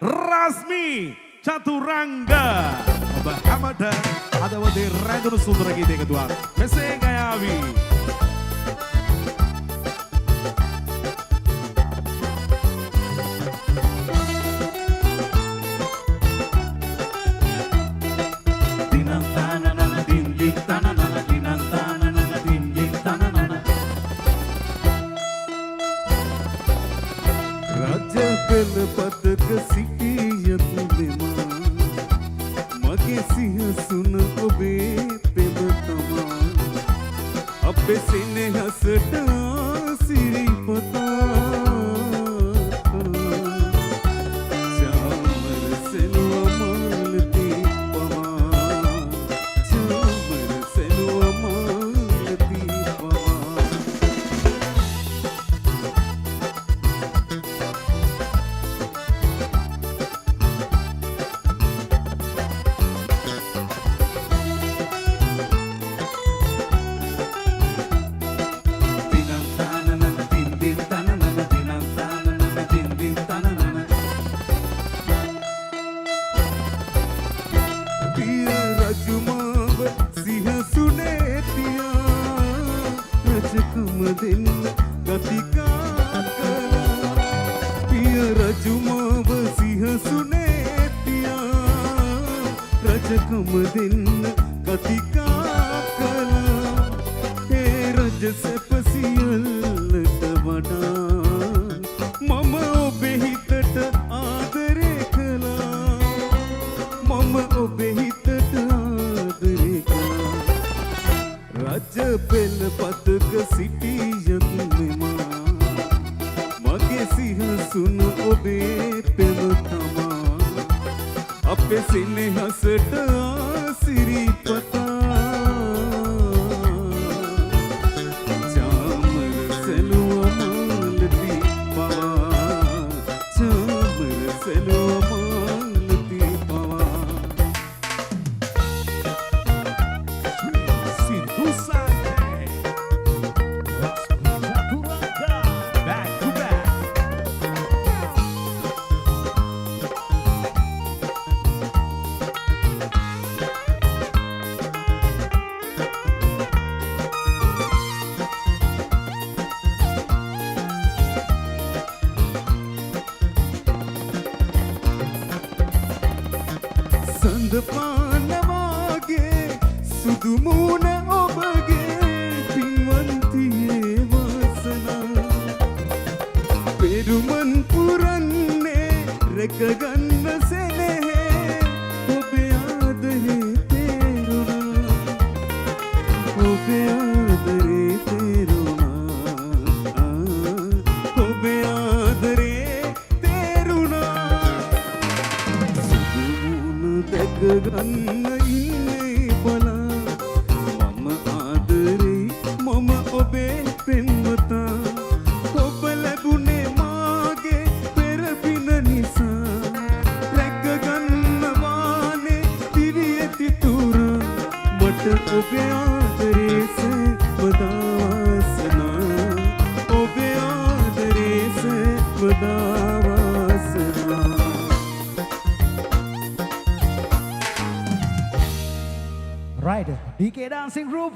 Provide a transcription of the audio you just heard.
Rasmi Chaturanga ඔබ හැමද හදවතේ රැඳුණු සුන්දර ගීතයක දුවක් මෙසේ ගයාවි. පතක සිටියතු දෙමා මගේ සිහසුන ඔබේ පෙම තමා අපේ සෙනෙහසට සිරිපතා චාමර සෙනුව මාලති පවා චාමර සෙනුව මාලති පවා දෙන්න ගතිකා කළා පිය රජුමාව සිහසුනේ තියා රජකම දෙන්න ගතිකා කළා ඒ රජ සැප සියල්ලට වඩා මම ඔබේ හිතට ආදරේ කළා මම ඔබේ හිතට ආදරේ කළා රජ පෙළ පතක සිටියතුමා මගේ සිහසුන ඔබේ පෙම තමා අපේ සෙනෙහසට සිරිපතා චාමර සෙනුව මාලති පවා චාමර සෙනුව මාලති පවා සඳ පානවාගේ සුදු මූණ ඔබගේ පින්වන්තියේ වාසනා පෙරුමන් පුරන්නේ රැකගන්න සෙනෙහේ ඔබේ ආදරේ තේරුණා ඔබේ ආදරේ තේරුණා ඔබේ ආදරේ තේරුණා දැකගන්න ඉන්නේ බලා මම ආදරේ මම ඔබේ පෙම්වතා ඔබ ලැබුණේ මාගේ පෙරපින නිසා රැකගන්න වානේ පිරියති තුර මට ඔබේ ආදරේ සැපදා වාසනා ඔබේ ආදරේ සැපදා වාසනා Right, DK Dancing Group,